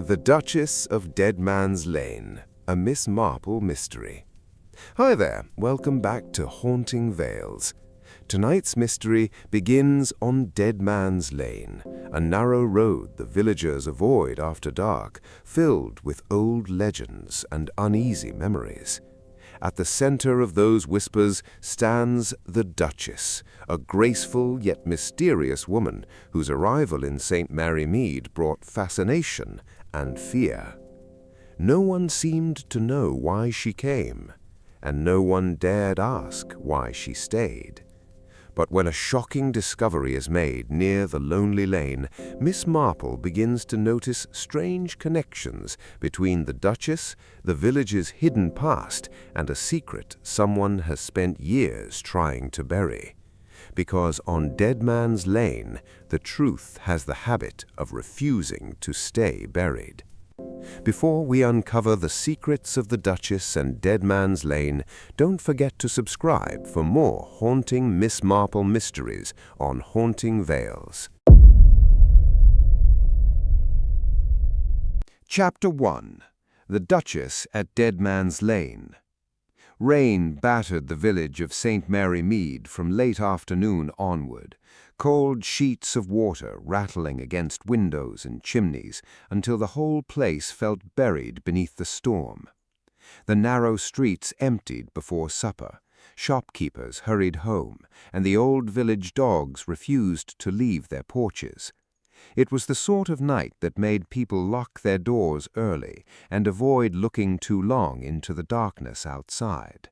The Duchess of Dead Man's Lane, a Miss Marple mystery. Hi there, welcome back to Haunting Vales. Tonight's mystery begins on Dead Man's Lane, a narrow road the villagers avoid after dark, filled with old legends and uneasy memories. At the center of those whispers stands the Duchess, a graceful yet mysterious woman whose arrival in St. Mary Mead brought fascination and fear. No one seemed to know why she came, and no one dared ask why she stayed. But when a shocking discovery is made near the lonely lane, Miss Marple begins to notice strange connections between the Duchess, the village's hidden past, and a secret someone has spent years trying to bury. Because on Dead Man's Lane, the truth has the habit of refusing to stay buried. Before we uncover the secrets of the Duchess and Dead Man's Lane, don't forget to subscribe for more haunting Miss Marple mysteries on Haunting Vales. Chapter 1. The Duchess at Dead Man's Lane. Rain battered the village of St. Mary Mead from late afternoon onward, cold sheets of water rattling against windows and chimneys until the whole place felt buried beneath the storm. The narrow streets emptied before supper, shopkeepers hurried home, and the old village dogs refused to leave their porches. It was the sort of night that made people lock their doors early and avoid looking too long into the darkness outside.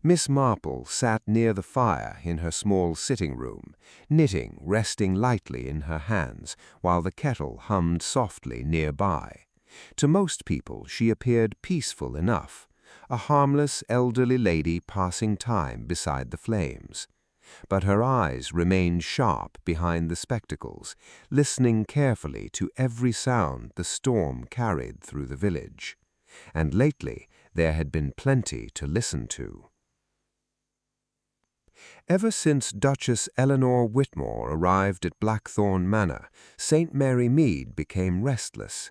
Miss Marple sat near the fire in her small sitting room, knitting resting lightly in her hands while the kettle hummed softly nearby. To most people she appeared peaceful enough, a harmless elderly lady passing time beside the flames. But her eyes remained sharp behind the spectacles, listening carefully to every sound the storm carried through the village. And lately there had been plenty to listen to. Ever since Duchess Eleanor Whitmore arrived at Blackthorn Manor, St. Mary Mead became restless.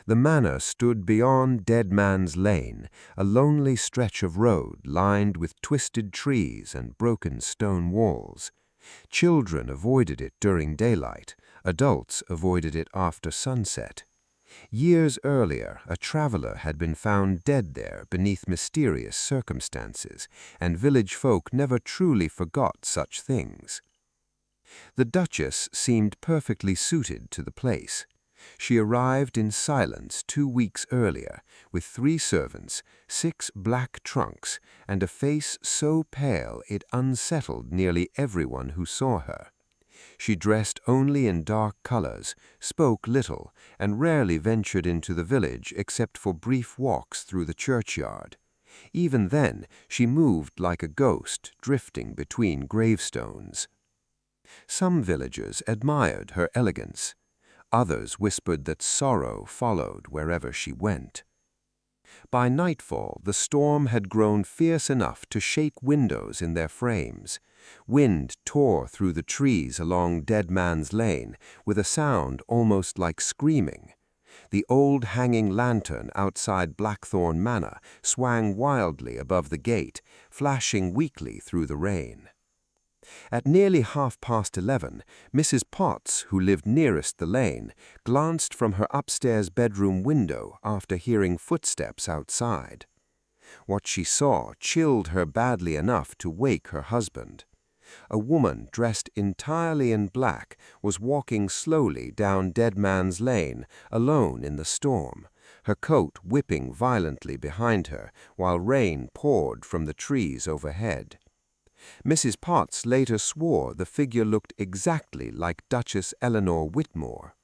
The manor stood beyond Dead Man's Lane, a lonely stretch of road lined with twisted trees and broken stone walls. Children avoided it during daylight, adults avoided it after sunset. Years earlier, a traveler had been found dead there beneath mysterious circumstances, and village folk never truly forgot such things. The Duchess seemed perfectly suited to the place. She arrived in silence 2 weeks earlier, with 3 servants, 6 black trunks, and a face so pale it unsettled nearly everyone who saw her. She dressed only in dark colors, spoke little, and rarely ventured into the village except for brief walks through the churchyard. Even then, she moved like a ghost, drifting between gravestones. Some villagers admired her elegance. Others whispered that sorrow followed wherever she went. By nightfall, the storm had grown fierce enough to shake windows in their frames. Wind tore through the trees along Dead Man's Lane with a sound almost like screaming. The old hanging lantern outside Blackthorn Manor swung wildly above the gate, flashing weakly through the rain. At nearly 11:30, Mrs. Potts, who lived nearest the lane, glanced from her upstairs bedroom window after hearing footsteps outside. What she saw chilled her badly enough to wake her husband. A woman dressed entirely in black was walking slowly down Dead Man's Lane, alone in the storm, her coat whipping violently behind her while rain poured from the trees overhead. Mrs. Potts later swore the figure looked exactly like Duchess Eleanor Whitmore.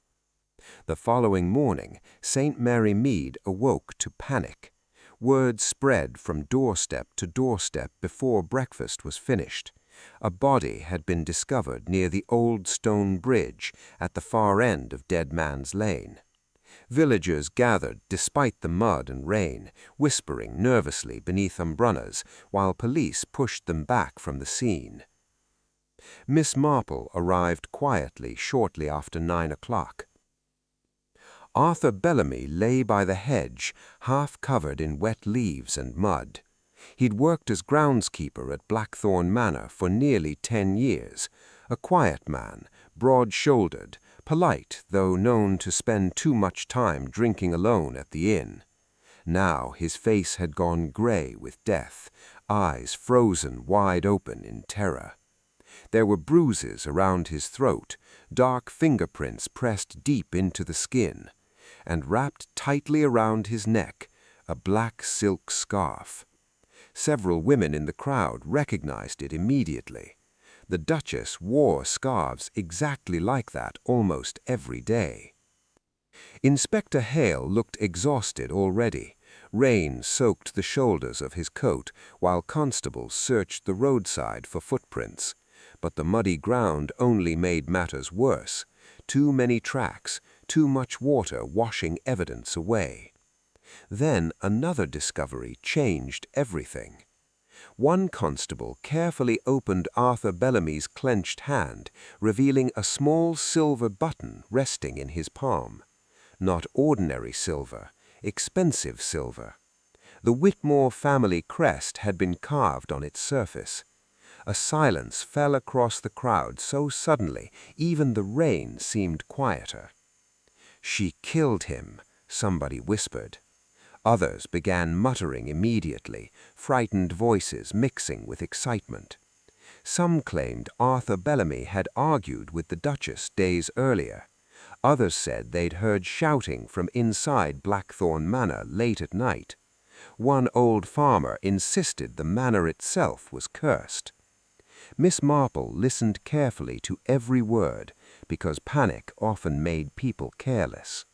The following morning, St. Mary Mead awoke to panic. Word spread from doorstep to doorstep before breakfast was finished. A body had been discovered near the old stone bridge at the far end of Dead Man's Lane. Villagers gathered despite the mud and rain, whispering nervously beneath umbrellas, while police pushed them back from the scene. Miss Marple arrived quietly shortly after 9 o'clock. Arthur Bellamy lay by the hedge, half covered in wet leaves and mud. He'd worked as groundskeeper at Blackthorn Manor for nearly 10 years, a quiet man, broad-shouldered, polite though known to spend too much time drinking alone at the inn. Now his face had gone gray with death, eyes frozen wide open in terror. There were bruises around his throat, dark fingerprints pressed deep into the skin, and wrapped tightly around his neck, a black silk scarf. Several women in the crowd recognized it immediately. The Duchess wore scarves exactly like that almost every day. Inspector Hale looked exhausted already. Rain soaked the shoulders of his coat while constables searched the roadside for footprints. But the muddy ground only made matters worse. Too many tracks, too much water washing evidence away. Then another discovery changed everything. One constable carefully opened Arthur Bellamy's clenched hand, revealing a small silver button resting in his palm. Not ordinary silver, expensive silver. The Whitmore family crest had been carved on its surface. A silence fell across the crowd so suddenly even the rain seemed quieter. "She killed him," somebody whispered. Others began muttering immediately, frightened voices mixing with excitement. Some claimed Arthur Bellamy had argued with the Duchess days earlier. Others said they'd heard shouting from inside Blackthorn Manor late at night. One old farmer insisted the manor itself was cursed. Miss Marple listened carefully to every word, because panic often made people careless.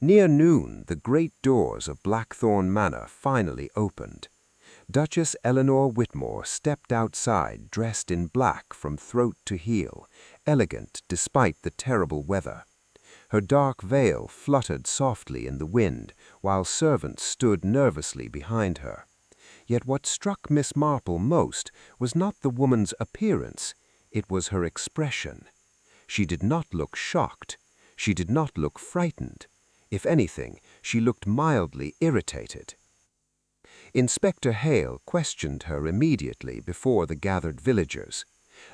Near noon, the great doors of Blackthorn Manor finally opened. Duchess Eleanor Whitmore stepped outside dressed in black from throat to heel, elegant despite the terrible weather. Her dark veil fluttered softly in the wind, while servants stood nervously behind her. Yet what struck Miss Marple most was not the woman's appearance, it was her expression. She did not look shocked. She did not look frightened. If anything, she looked mildly irritated. Inspector Hale questioned her immediately before the gathered villagers.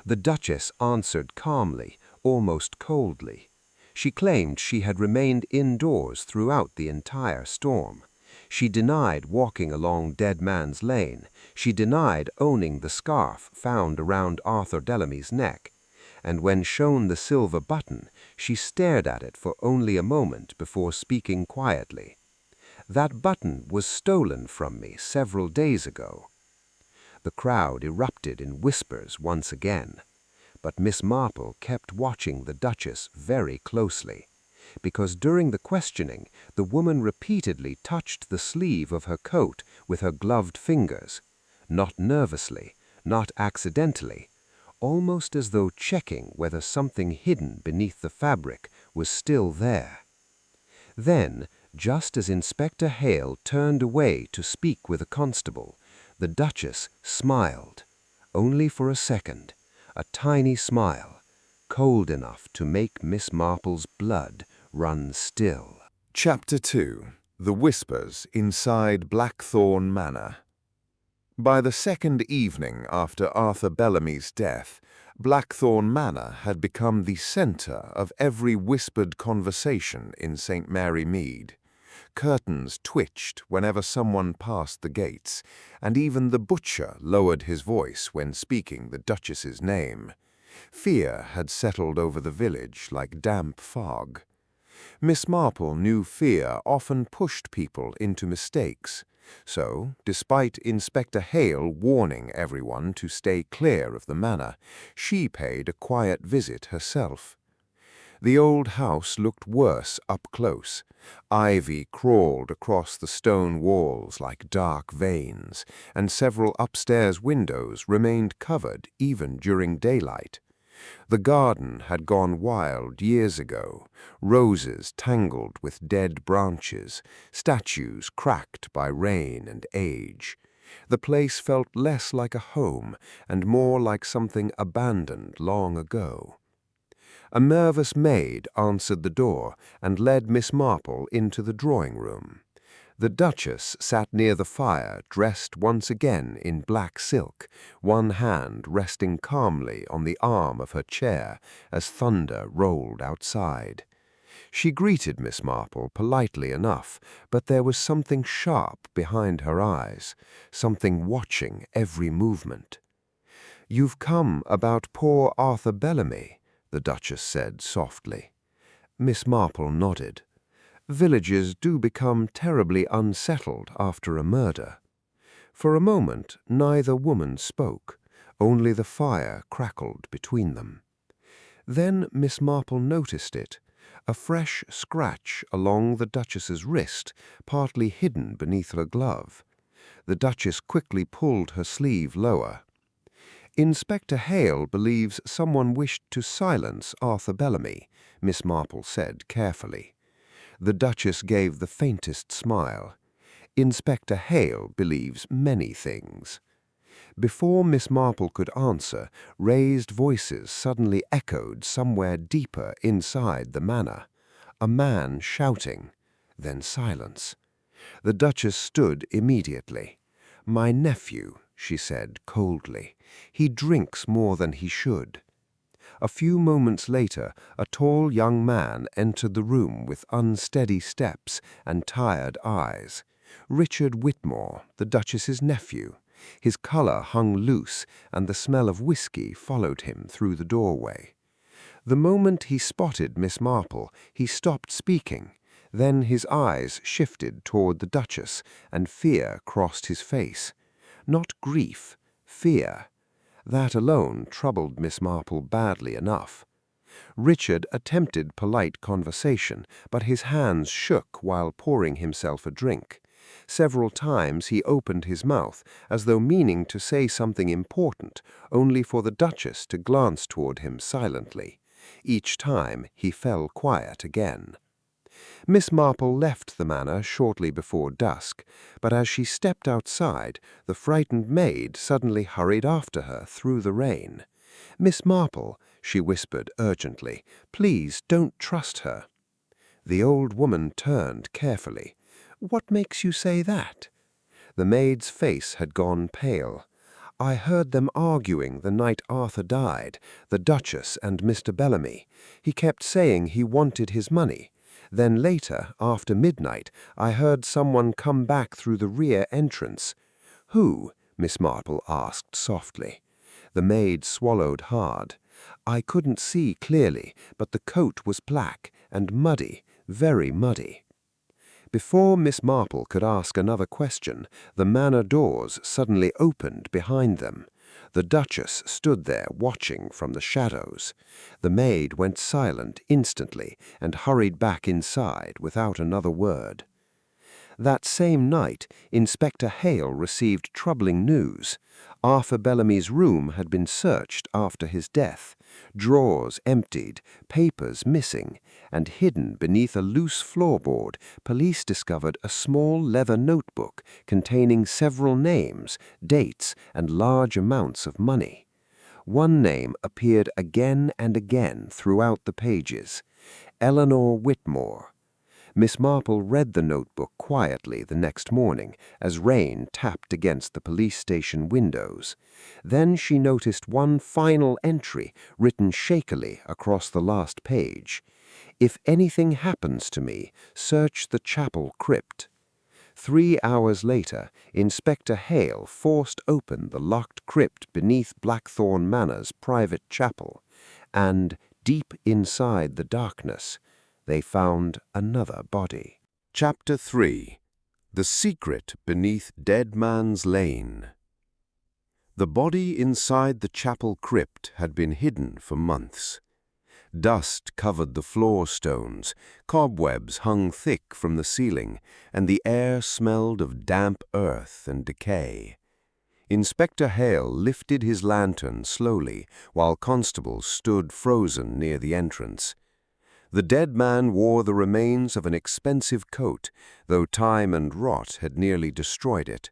The Duchess answered calmly, almost coldly. She claimed she had remained indoors throughout the entire storm. She denied walking along Dead Man's Lane. She denied owning the scarf found around Arthur Bellamy's neck. And when shown the silver button, she stared at it for only a moment before speaking quietly. "That button was stolen from me several days ago." The crowd erupted in whispers once again. But Miss Marple kept watching the Duchess very closely, because during the questioning the woman repeatedly touched the sleeve of her coat with her gloved fingers, not nervously, not accidentally, almost as though checking whether something hidden beneath the fabric was still there. Then, just as Inspector Hale turned away to speak with a constable, the Duchess smiled, only for a second, a tiny smile, cold enough to make Miss Marple's blood run still. Chapter 2. The Whispers Inside Blackthorn Manor. By the second evening after Arthur Bellamy's death, Blackthorn Manor had become the center of every whispered conversation in St. Mary Mead. Curtains twitched whenever someone passed the gates, and even the butcher lowered his voice when speaking the Duchess's name. Fear had settled over the village like damp fog. Miss Marple knew fear often pushed people into mistakes. So, despite Inspector Hale warning everyone to stay clear of the manor, she paid a quiet visit herself. The old house looked worse up close. Ivy crawled across the stone walls like dark veins, and several upstairs windows remained covered even during daylight. The garden had gone wild years ago, roses tangled with dead branches, statues cracked by rain and age. The place felt less like a home and more like something abandoned long ago. A nervous maid answered the door and led Miss Marple into the drawing-room. The Duchess sat near the fire, dressed once again in black silk, one hand resting calmly on the arm of her chair as thunder rolled outside. She greeted Miss Marple politely enough, but there was something sharp behind her eyes, something watching every movement. "You've come about poor Arthur Bellamy," the Duchess said softly. Miss Marple nodded. Villages do become terribly unsettled after a murder. For a moment neither woman spoke, only the fire crackled between them. Then Miss Marple noticed it, a fresh scratch along the Duchess's wrist, partly hidden beneath her glove. The Duchess quickly pulled her sleeve lower. "Inspector Hale believes someone wished to silence Arthur Bellamy," Miss Marple said carefully. The Duchess gave the faintest smile. "Inspector Hale believes many things." Before Miss Marple could answer, raised voices suddenly echoed somewhere deeper inside the manor. A man shouting, then silence. The Duchess stood immediately. "My nephew," she said coldly. "He drinks more than he should." A few moments later, a tall young man entered the room with unsteady steps and tired eyes. Richard Whitmore, the Duchess's nephew. His collar hung loose, and the smell of whiskey followed him through the doorway. The moment he spotted Miss Marple, he stopped speaking. Then his eyes shifted toward the Duchess, and fear crossed his face. Not grief, fear. That alone troubled Miss Marple badly enough. Richard attempted polite conversation, but his hands shook while pouring himself a drink. Several times he opened his mouth, as though meaning to say something important, only for the Duchess to glance toward him silently. Each time he fell quiet again. Miss Marple left the manor shortly before dusk, but as she stepped outside, the frightened maid suddenly hurried after her through the rain. "Miss Marple," she whispered urgently, "please don't trust her." The old woman turned carefully. "What makes you say that?" The maid's face had gone pale. "I heard them arguing the night Arthur died, the Duchess and Mr. Bellamy. He kept saying he wanted his money. Then later, after midnight, I heard someone come back through the rear entrance." "Who?" Miss Marple asked softly. The maid swallowed hard. "I couldn't see clearly, but the coat was black and muddy, very muddy." Before Miss Marple could ask another question, the manor doors suddenly opened behind them. The Duchess stood there watching from the shadows. The maid went silent instantly and hurried back inside without another word. That same night, Inspector Hale received troubling news. Arthur Bellamy's room had been searched after his death, drawers emptied, papers missing, and hidden beneath a loose floorboard, police discovered a small leather notebook containing several names, dates, and large amounts of money. One name appeared again and again throughout the pages: Eleanor Whitmore. Miss Marple read the notebook quietly the next morning as rain tapped against the police station windows. Then she noticed one final entry written shakily across the last page: "If anything happens to me, search the chapel crypt." 3 hours later, Inspector Hale forced open the locked crypt beneath Blackthorn Manor's private chapel, and, deep inside the darkness, they found another body. Chapter 3. The Secret Beneath Dead Man's Lane. The body inside the chapel crypt had been hidden for months. Dust covered the floor stones, cobwebs hung thick from the ceiling, and the air smelled of damp earth and decay. Inspector Hale lifted his lantern slowly while constables stood frozen near the entrance. The dead man wore the remains of an expensive coat, though time and rot had nearly destroyed it.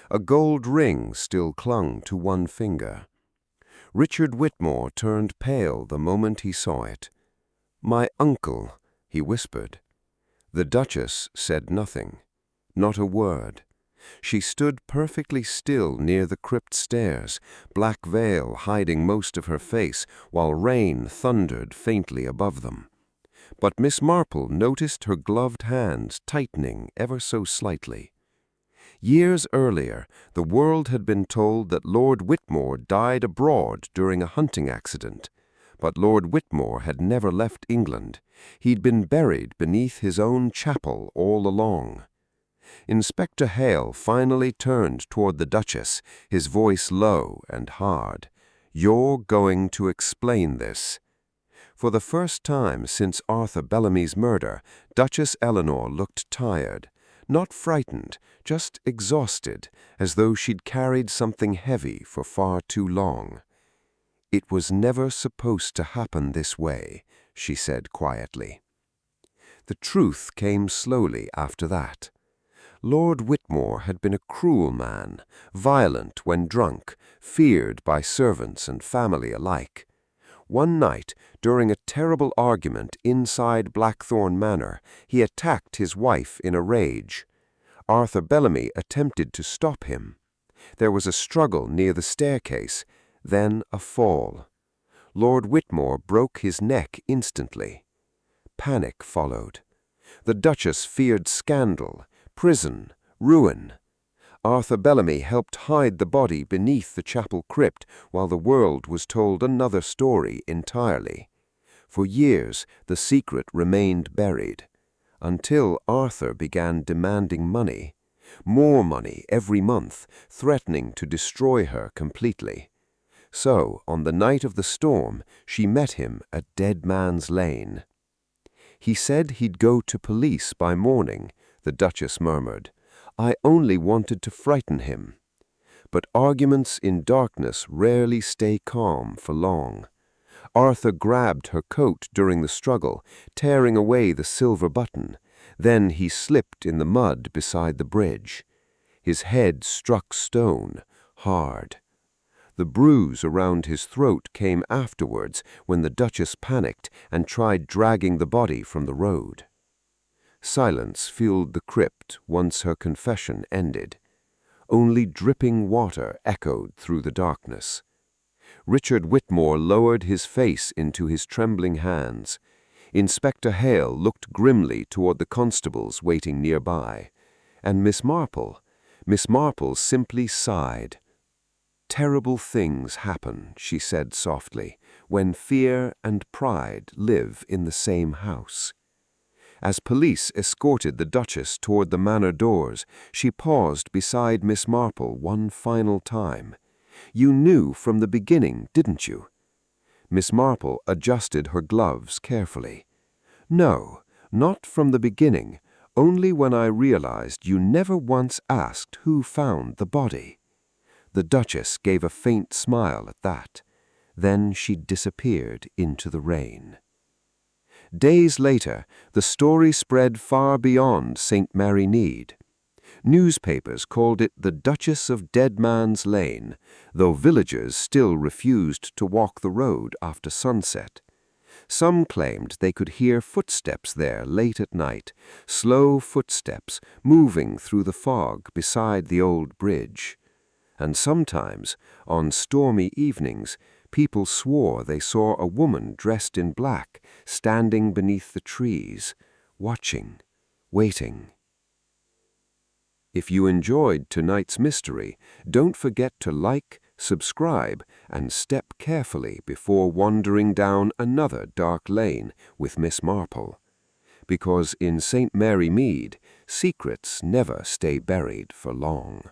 A gold ring still clung to one finger. Richard Whitmore turned pale the moment he saw it. "My uncle," he whispered. The Duchess said nothing, not a word. She stood perfectly still near the crypt stairs, black veil hiding most of her face, while rain thundered faintly above them. But Miss Marple noticed her gloved hands tightening ever so slightly. Years earlier, the world had been told that Lord Whitmore died abroad during a hunting accident. But Lord Whitmore had never left England. He'd been buried beneath his own chapel all along. Inspector Hale finally turned toward the Duchess, his voice low and hard. "You're going to explain this." For the first time since Arthur Bellamy's murder, Duchess Eleanor looked tired. Not frightened, just exhausted, as though she'd carried something heavy for far too long. "It was never supposed to happen this way," she said quietly. The truth came slowly after that. Lord Whitmore had been a cruel man, violent when drunk, feared by servants and family alike. One night, during a terrible argument inside Blackthorn Manor, he attacked his wife in a rage. Arthur Bellamy attempted to stop him. There was a struggle near the staircase, then a fall. Lord Whitmore broke his neck instantly. Panic followed. The Duchess feared scandal, prison, ruin. Arthur Bellamy helped hide the body beneath the chapel crypt while the world was told another story entirely. For years, the secret remained buried, until Arthur began demanding money, more money every month, threatening to destroy her completely. So, on the night of the storm, she met him at Dead Man's Lane. "He said he'd go to police by morning," the Duchess murmured. "I only wanted to frighten him." But arguments in darkness rarely stay calm for long. Arthur grabbed her coat during the struggle, tearing away the silver button. Then he slipped in the mud beside the bridge. His head struck stone, hard. The bruise around his throat came afterwards when the Duchess panicked and tried dragging the body from the road. Silence filled the crypt once her confession ended. Only dripping water echoed through the darkness. Richard Whitmore lowered his face into his trembling hands. Inspector Hale looked grimly toward the constables waiting nearby. And Miss Marple simply sighed. "Terrible things happen," she said softly, "when fear and pride live in the same house." As police escorted the Duchess toward the manor doors, she paused beside Miss Marple one final time. "You knew from the beginning, didn't you?" Miss Marple adjusted her gloves carefully. "No, not from the beginning, only when I realized you never once asked who found the body." The Duchess gave a faint smile at that. Then she disappeared into the rain. Days later, the story spread far beyond St. Mary Mead. Newspapers called it the Duchess of Dead Man's Lane, though villagers still refused to walk the road after sunset. Some claimed they could hear footsteps there late at night, slow footsteps moving through the fog beside the old bridge. And sometimes, on stormy evenings, people swore they saw a woman dressed in black standing beneath the trees, watching, waiting. If you enjoyed tonight's mystery, don't forget to like, subscribe, and step carefully before wandering down another dark lane with Miss Marple. Because in St. Mary Mead, secrets never stay buried for long.